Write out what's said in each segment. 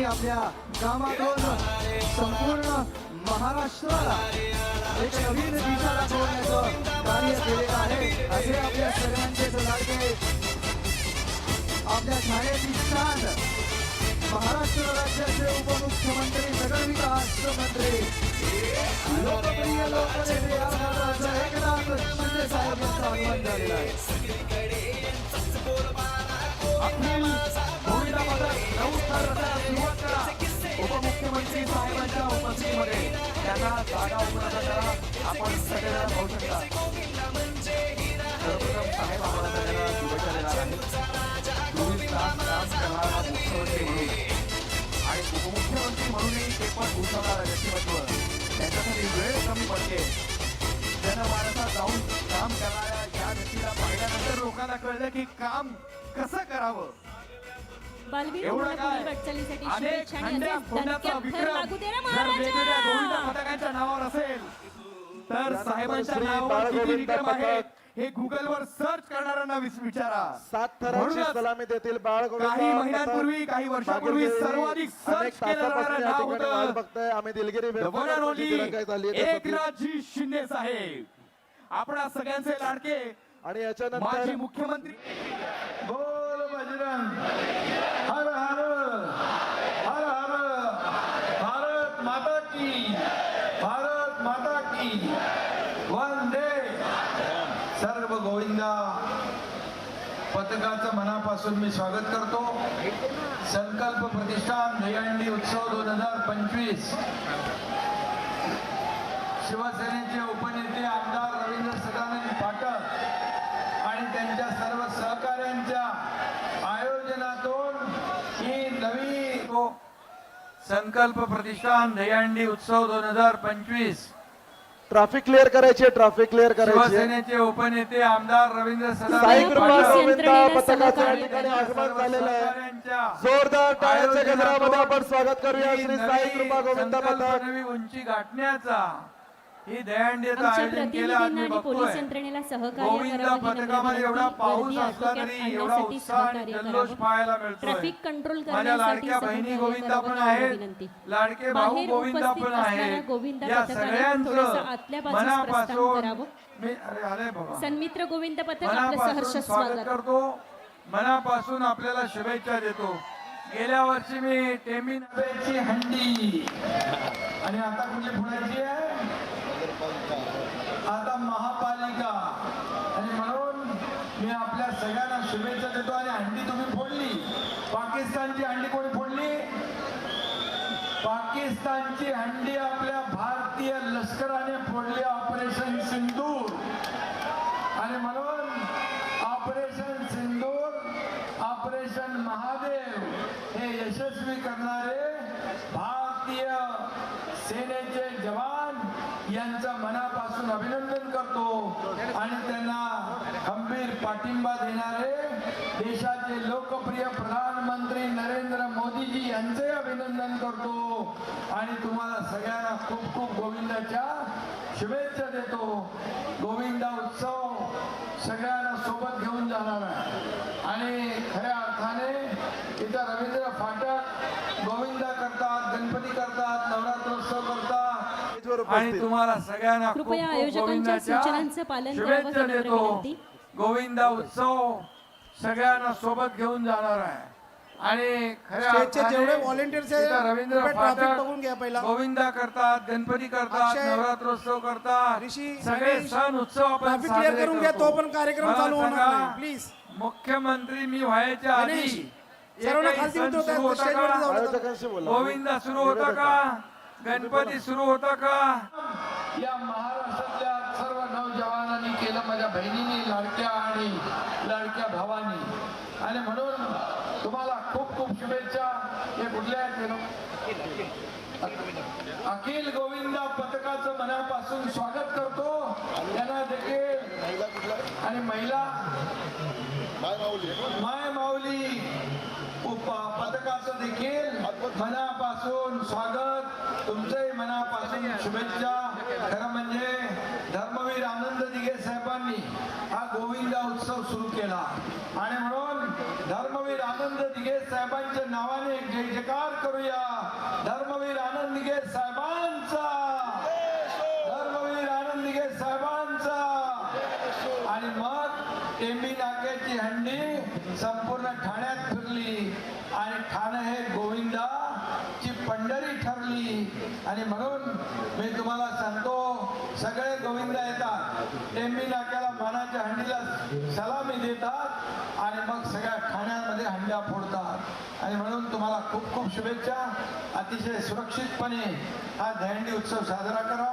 आपल्या कामातून संपूर्ण महाराष्ट्राला एक नवीन दिशा दाखवण्याचं कार्य केलेलं आहे. असे आपल्या सर्वांचे लाडके आपल्या छायेची शान महाराष्ट्र राज्याचे उपमुख्यमंत्री नगरविकास मंत्री लोकप्रिय लोकनेते या भागाचा एकनाथ शिंदे साहेब यांचा आगमन झालेला आहे. उपमुख्यमंत्री साहेबांच्या उपस्थितीमध्ये त्यांना जागा उपलब्ध करा. आपण सगळ्यांना पाहू शकता. सर्वप्रथम साहेब आम्हाला सगळ्यांना शुभेच्छा देणार आहेत. 24 तास काम करणारा मुख्यमंत्री म्हणून आणि उपमुख्यमंत्री म्हणूनही ते पण उचलणारा व्यक्तिमत्व त्यांच्यासाठी वेळ कमी पडते. जनमानसात जाऊन काम करणाऱ्या या व्यक्तीला पाहिल्यानंतर लोकांना कळलं की काम कसं करावं. एवढं काय अनेक खंड्या फोडण्याचा विक्रम जर वेगवेगळ्या गोविंद पथकांच्या नावावर असेल तर साहेबांच्या नावावर किती विक्रम आहेत हे गुगल वर सर्च करणाऱ्यांना विचारा. 7 थरांची सलामी देतील बाळगोविंद. काही महिन्यांपूर्वी काही वर्षांपूर्वी सर्वाधिक सर्च केलं जाणारं नाव होतं आम्ही दिलगिरी एकनाथजी शिंदे साहेब. आपणा सगळ्यांचे लाडके आणि याच्यानंतर माजी मुख्यमंत्री. बोल बजरंग हर हर हर हर भारत माता की भारत माता की वंदे. सर्व गोविंदा पथकाचं मनापासून मी स्वागत करतो. संकल्प प्रतिष्ठान दहीहंडी उत्सव 2025 शिवसेनेचे उपनेते आमदार रवींद्र सदानंद पाटक आणि त्यांच्या सर्व सहकाऱ्यांच्या आयोजनातून ही नवी संकल्प प्रतिष्ठान दहीहंडी उत्सव 2025 ट्रॅफिक क्लिअर करायची. ट्रॅफिक क्लिअर करायची. शिवसेनेचे उपनेते आमदार रवींद्र साई सदानंद कृपा गोविंद पाटक पथकाच्या ठिकाणी आगमन झालेलं आहे. जोरदार टाळ्यांच्या गजरामध्ये आपण स्वागत करूया श्री साई कृपा गोविंद पथक. नवी उंची गाठण्याचा ही दहीहंडीचं आयोजन केलं आज मी बघतोय. गोविंद पथकामध्ये एवढा पाऊस असला तरी एवढा उत्साह आणि जल्लोष पाहायला मिळतोय. माझ्या लाडक्या बहिणी गोविंदा पण आहेत, लाडके भाऊ गोविंदा पण आहेत. या सगळ्यांचं मनापासून मी अरे बाबा सन्मित्र गोविंद पथक आपलं मनापासून सहर्ष स्वागत स्वागत करतो. मनापासून आपल्याला शुभेच्छा देतो. गेल्या वर्षी मी टेमी नव्याची हंडी आणि आता कुठली फुलायची आहे, आता महापालिका. आणि म्हणून मी आपल्या सगळ्यांना शुभेच्छा देतो. आणि हंडी तुम्ही फोडली. पाकिस्तानची हंडी कोणी फोडली? पाकिस्तानची हंडी आपल्या भारतीय लष्कराने फोडली ऑपरेशन सिंदूर. आणि म्हणून ऑपरेशन सिंदूर, ऑपरेशन महादेव हे यशस्वी करणारे भारतीय सेनेचे जवान यांचं मनापासून अभिनंदन करतो. आणि त्यांना खंबीर पाठिंबा देणारे देशाचे लोकप्रिय प्रधानमंत्री नरेंद्र मोदीजी यांचे अभिनंदन करतो. आणि तुम्हाला सगळ्यांना खूप खूप गोविंदाच्या शुभेच्छा देतो. गोविंदा उत्सव सगळ्यांना सोबत घेऊन जाणार आहे. आणि खऱ्या अर्थाने इथं रवींद्र फाटक गोविंदा करतात, गणपती करतात, नवरात्रोत्सव करतात. आणि तुम्हाला सगळ्यांना खूप कृपया खूप आयोजकांच्या सूचनांचं गोविंदाच्या पालन शुभेच्छा करावं नम्र देतो. विनंती. गोविंदा उत्सव सगळ्यांना सोबत घेऊन जाणार आहे. आणि खऱ्या स्टेजचे अर्थाने जेवढे volunteers आहेत, इथं रवींद्र कृपया traffic फाटक बघून घ्या पहिला. गोविंदा करतात, गणपती करतात, अक्षय, नवरात्रोत्सव करतात. ऋषी, सगळे गणेश, सण उत्सव आपण ट्रॅफिक क्लिअर साजरे करून घ्या. करतो. तो पण कार्यक्रम मला चालू होणार सांगा, नाही प्लीज. मुख्यमंत्री मी व्हायच्या आधी गणेश, सर्वांना एकही खालती सण उतरवतात, सुरू होता स्टेजवर का? जाऊ नका. आयोजकांशी बोला. गोविंदा सुरू होता का? गणपती सुरू होता का? या महाराष्ट्रातल्या सर्व नौजवानांनी केलं, माझ्या बहिणींनी, लाडक्या आणि लाडक्या भावांनी. आणि म्हणून तुम्हाला खूप खूप शुभेच्छा. हे कुठल्या अखिल गोविंदा पथकाचं मनापासून स्वागत करतो. त्यांना देखील आणि महिला माय माऊली पथकाचं देखील मनापासून स्वागत. तुमचंही मनापासून शुभेच्छा. खरं म्हणजे धर्मवीर आनंद दिघे साहेबांनी हा गोविंदा उत्सव सुरू केला. आणि म्हणून धर्मवीर आनंद दिघे साहेबांच्या नावाने जय जयकार करूया. धर्मवीर आनंद दिघे साहेबांचा, धर्मवीर आनंद दिघे साहेबांचा. आणि मग टेंबी नाक्याची हंडी संपूर्ण ठाण्यात फिरली आणि ठाणे हे गोविंदाची पंढरी ठरली. आणि म्हणून मी तुम्हाला सांगतो, सगळे गोविंदा येतात, टेंबी नाक्याला मानाच्या हंडीला सलामी देतात आणि मग सगळ्या ठाण्यामध्ये हंड्या फोडतात. आणि म्हणून तुम्हाला खूप खूप शुभेच्छा. अतिशय सुरक्षितपणे हा दहीहंडी उत्सव साजरा करा.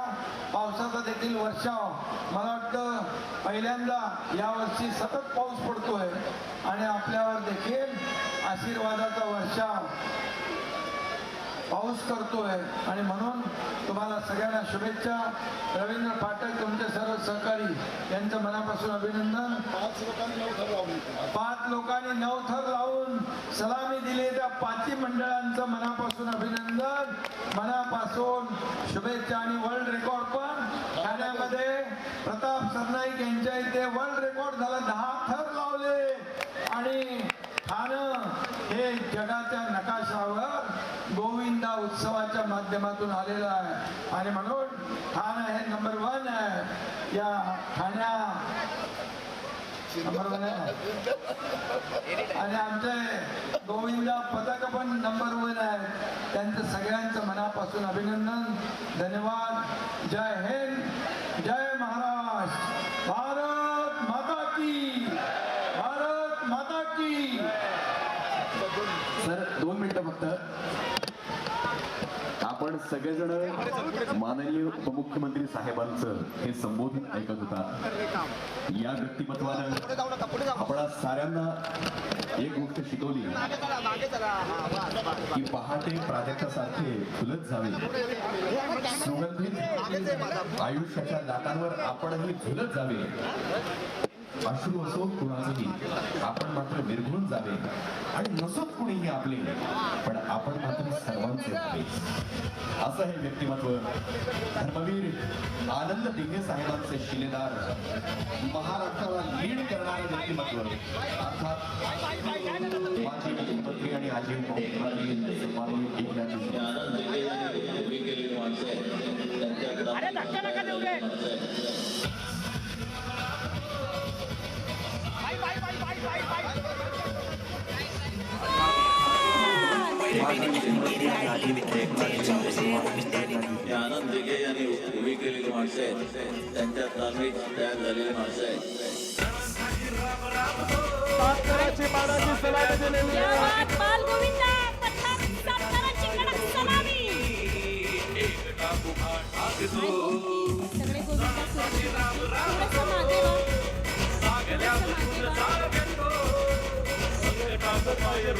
पावसाचा देखील वर्षाव, मला वाटतं पहिल्यांदा यावर्षी सतत पाऊस पडतोय आणि आपल्यावर देखील आशीर्वादाचा वर्षाव पाऊस करतोय. आणि म्हणून तुम्हाला सगळ्यांना शुभेच्छा. रवींद्र पाठक तुमचे सर्व सहकारी यांचं मनापासून अभिनंदन. 5 लोकांनी 9 थर लावून सलामी दिली, त्या 5 मंडळांचं मनापासून अभिनंदन, मनापासून शुभेच्छा. आणि वर्ल्ड रेकॉर्ड पण ठाण्यामध्ये प्रताप सरनाईक यांच्या इथे वर्ल्ड रेकॉर्ड झाला, 10 थर लावले. आणि ठाणं हे जगाच्या नकाशावर गोविंदा उत्सवाच्या माध्यमातून आलेलं आहे. आणि म्हणून ठाणं हे नंबर 1 आहे. या ठाण्या नंबर 1 आहे. आणि आमचे गोविंदा पथक पण नंबर 1 आहे. त्यांचं सगळ्यांचं मनापासून अभिनंदन, धन्यवाद. जय हिंद, जय महाराष्ट्र, भारत माता की, भारत माता की. सर 2 मिनिटं फक्त. आपण सगळेजण माननीय उपमुख्यमंत्री साहेबांचं हे संबोधन ऐकत होता. या व्यक्तिमत्वानं आपणा साऱ्यांना एक गोष्ट शिकवली की पहाटे प्राजक्तासारखे फुलत जावे, सुगंधित आयुष्याच्या लाटांवर आपणही झुलत जावे. अश्रू असो कुणाचंही, आपण मात्र विरघळून जावे. आणि नसोत कुणीही आपले, पण आपण मात्र सर्वांचे व्हावे. असं हे व्यक्तिमत्व धर्मवीर आनंद दिघे साहेबांचे शिलेदार, महाराष्ट्राला लीड करणारे व्यक्तिमत्व अर्थात माजी मुख्यमंत्री आणि आजी मुख्यमंत्री सन्माननीय एकनाथ आनंद दिघे यांनी उभी केलेली माणसं आहेत, आनंद दिघे यांनी उभी केलेली माणसं आहेत, त्यांच्या तालमीत तयार झालेली माणसं आहेत. साताराची मानाची सलामी दिलेली या आहे. बात बाल गोविंदा पथक साताराची कडक सलामी. सगळे गोविंदा सुरक्षित आहेत. थोडंसं मागे व्हा. थोडंसं मागे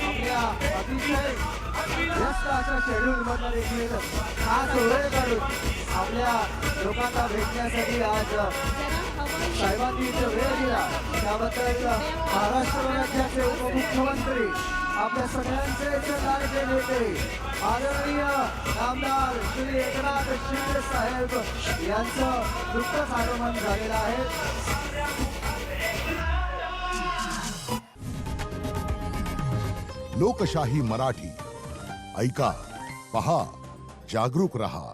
आपल्या अतिशय व्यस्त अशा शेड्यूल मधला देखील आज वेळ काढून आपल्या लोकांना भेटण्यासाठी आज साहेबांनी इथे वेळ दिला, त्याबद्दल महाराष्ट्र राज्याचे उपमुख्यमंत्री, आपल्या सगळ्यांचे लाडके नेते आदरणीय आमदार श्री एकनाथ शिंदे साहेब यांचं नुकतंच आगमन झालेलं आहे. लोकशाही मराठी ऐका, पहा, जागरूक रहा.